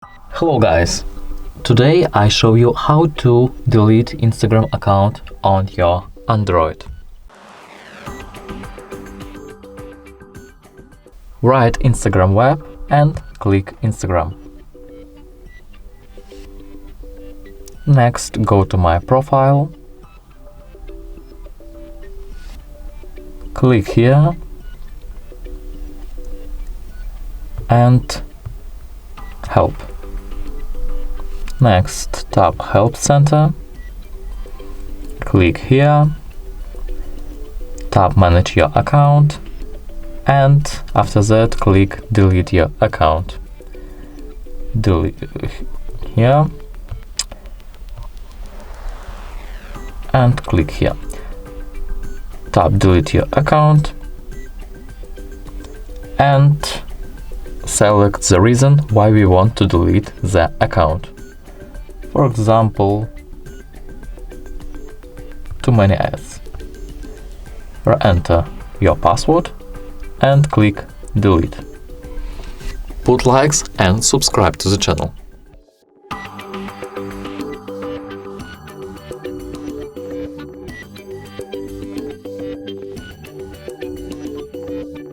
Hello guys, today I show you how to delete Instagram account on your Android. Write Instagram web and click Instagram. Next, go to my profile, click here and help. Next, tap Help Center, click here, tap Manage your account, and after that click Delete your account. Delete here and click here. Tap Delete your account and select the reason why we want to delete the account. For example, too many ads. Enter your password and click Delete. Put likes and subscribe to the channel.